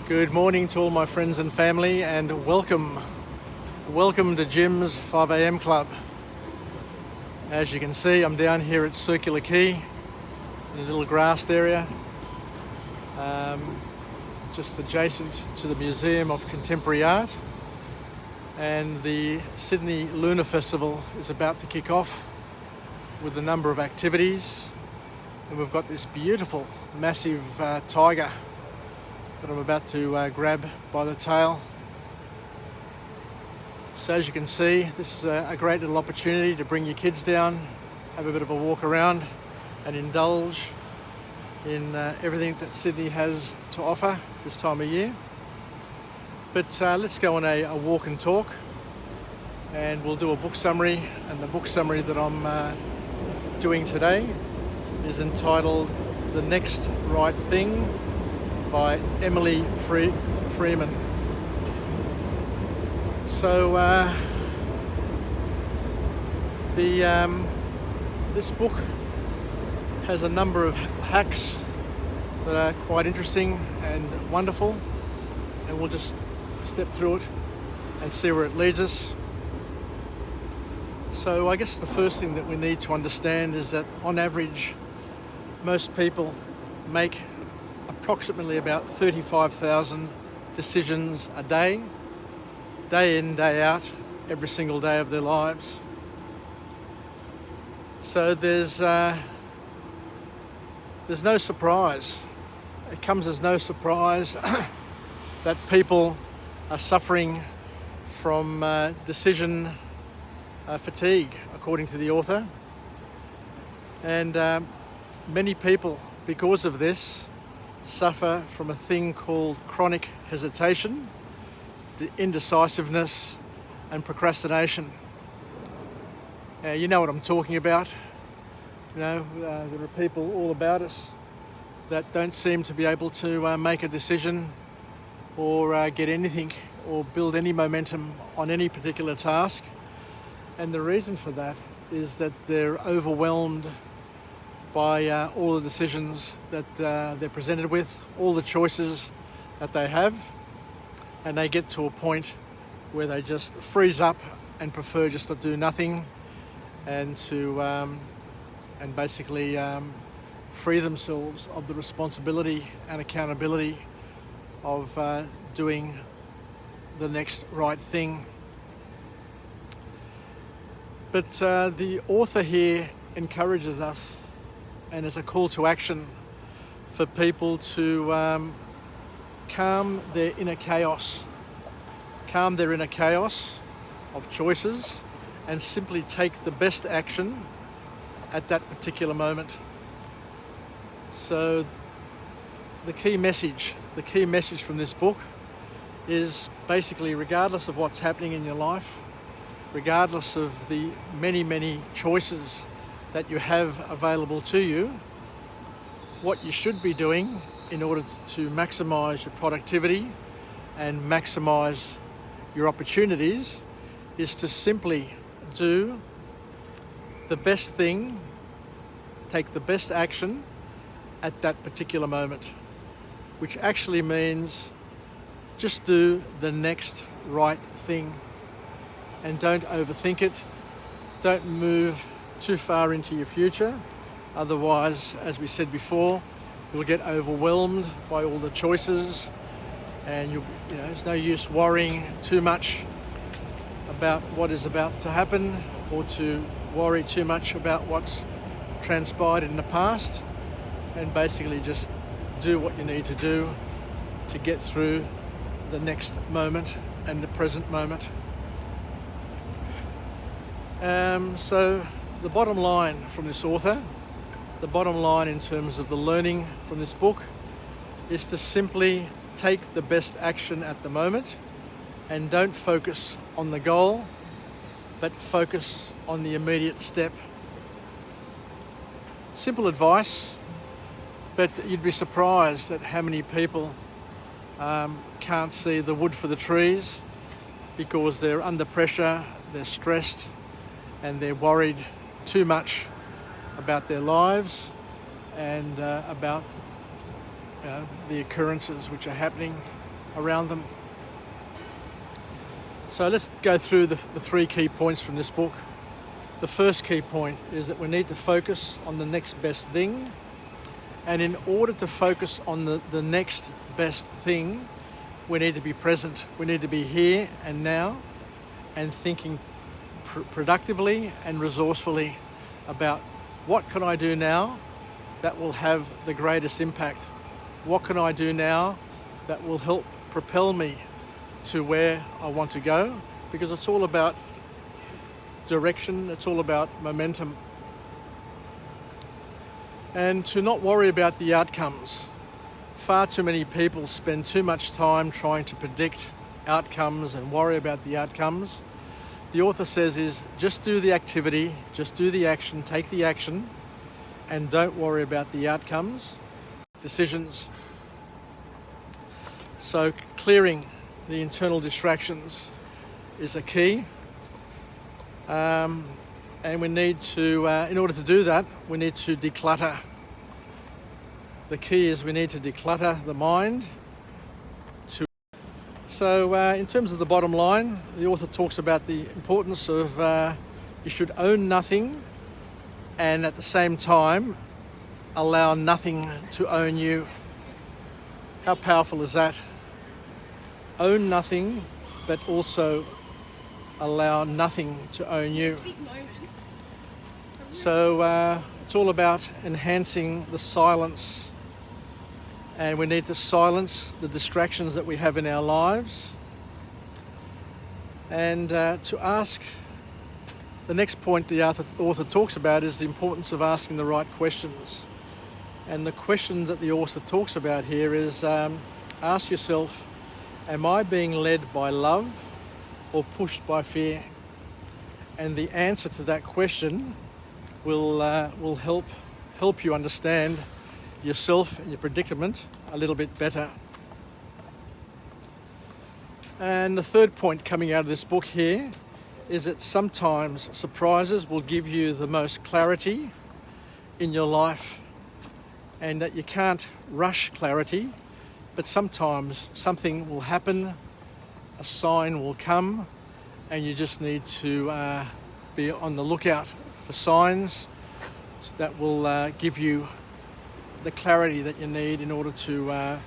Good morning to all my friends and family, and welcome to Jim's 5am Club. As you can see, I'm down here at Circular Quay in a little grassed area, just adjacent to the Museum of Contemporary Art, and the Sydney Lunar Festival is about to kick off with a number of activities, and we've got this beautiful massive tiger that I'm about to grab by the tail. So as you can see, this is a great little opportunity to bring your kids down, have a bit of a walk around and indulge in everything that Sydney has to offer this time of year. But let's go on a walk and talk, and we'll do a book summary. And the book summary that I'm doing today is entitled The Next Right Thing by Emily Freeman. So this book has a number of hacks that are quite interesting and wonderful, and we'll just step through it and see where it leads us. So I guess the first thing that we need to understand is that on average, most people make approximately about 35,000 decisions a day in, day out, every single day of their lives. So there's no surprise. It comes as no surprise that people are suffering from decision fatigue, according to the author. And many people, because of this, suffer from a thing called chronic hesitation, indecisiveness, and procrastination. You know what I'm talking about. You know, there are people all about us that don't seem to be able to make a decision or get anything or build any momentum on any particular task. And the reason for that is that they're overwhelmed by all the decisions that they're presented with, all the choices that they have, and they get to a point where they just freeze up and prefer just to do nothing, and to and basically free themselves of the responsibility and accountability of doing the next right thing. But the author here encourages us, and as a call to action for people to calm their inner chaos of choices, and simply take the best action at that particular moment. So the key message from this book is basically, regardless of what's happening in your life, regardless of the many choices that you have available to you, what you should be doing in order to maximize your productivity and maximize your opportunities is to simply do the best thing, take the best action at that particular moment, which actually means just do the next right thing, and don't overthink it. Don't move too far into your future. Otherwise, as we said before, you'll get overwhelmed by all the choices, and there's no use worrying too much about what is about to happen, or to worry too much about what's transpired in the past, and basically just do what you need to do to get through the next moment and the present moment. So the bottom line from this author, the bottom line in terms of the learning from this book, is to simply take the best action at the moment, and don't focus on the goal, but focus on the immediate step. Simple advice, but you'd be surprised at how many people can't see the wood for the trees because they're under pressure, they're stressed, and they're worried too much about their lives and about the occurrences which are happening around them. So let's go through the 3 key points from this book. The first key point is that we need to focus on the next best thing. And in order to focus on the next best thing, we need to be present. We need to be here and now and thinking productively and resourcefully about what can I do now that will have the greatest impact? What can I do now that will help propel me to where I want to go? Because it's all about direction, it's all about momentum. And to not worry about the outcomes. Far too many people spend too much time trying to predict outcomes and worry about the outcomes. The author says is just do the activity, just do the action, take the action, and don't worry about the outcomes, decisions. So clearing the internal distractions is a key. And we need to, in order to do that, we need to declutter. The key is we need to declutter the mind. So in terms of the bottom line, the author talks about the importance of you should own nothing and at the same time allow nothing to own you. How powerful is that? Own nothing, but also allow nothing to own you. So it's all about enhancing the silence, and we need to silence the distractions that we have in our lives. And to ask, the next point the author talks about is the importance of asking the right questions. And the question that the author talks about here is ask yourself, am I being led by love or pushed by fear? And the answer to that question will help you understand yourself and your predicament a little bit better. And the third point coming out of this book here is that sometimes surprises will give you the most clarity in your life, and that you can't rush clarity, but sometimes something will happen, a sign will come, and you just need to be on the lookout for signs that will give you the clarity that you need in order to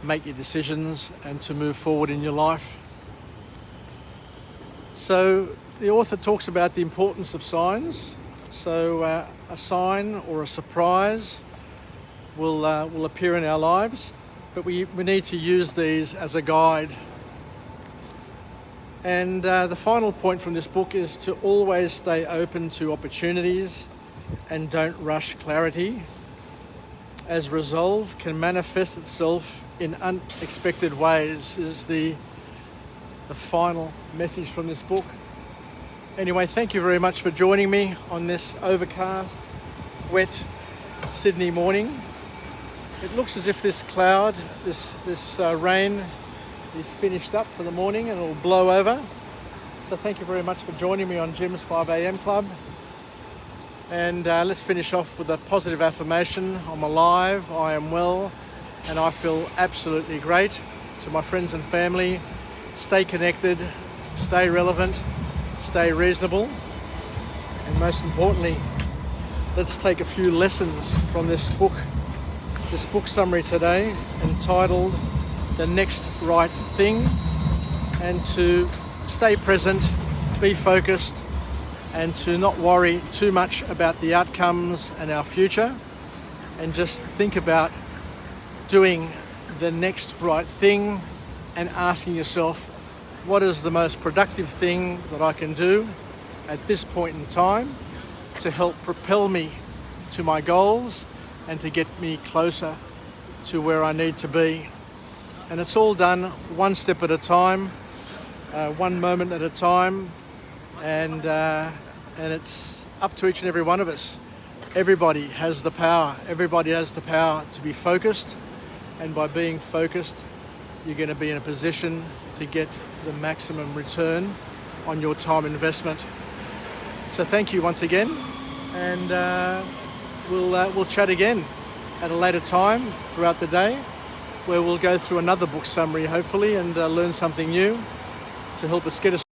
make your decisions and to move forward in your life. So the author talks about the importance of signs. So a sign or a surprise will appear in our lives, but we need to use these as a guide. And the final point from this book is to always stay open to opportunities and don't rush clarity, as resolve can manifest itself in unexpected ways, is the final message from this book. Anyway, thank you very much for joining me on this overcast, wet Sydney morning. It looks as if this cloud, this rain is finished up for the morning and it will blow over. So thank you very much for joining me on Jim's 5am Club. And let's finish off with a positive affirmation. I'm alive, I am well, and I feel absolutely great. To my friends and family, stay connected, stay relevant, stay reasonable, and most importantly, let's take a few lessons from this book summary today, entitled The Next Right Thing, and to stay present, be focused, and to not worry too much about the outcomes and our future, and just think about doing the next right thing and asking yourself, what is the most productive thing that I can do at this point in time to help propel me to my goals and to get me closer to where I need to be. And it's all done one step at a time, one moment at a time, and it's up to each and every one of us. Everybody has the power. Everybody has the power to be focused, and by being focused, you're going to be in a position to get the maximum return on your time investment. So thank you once again, and we'll chat again at a later time throughout the day. where we'll go through another book summary hopefully and learn something new to help us get us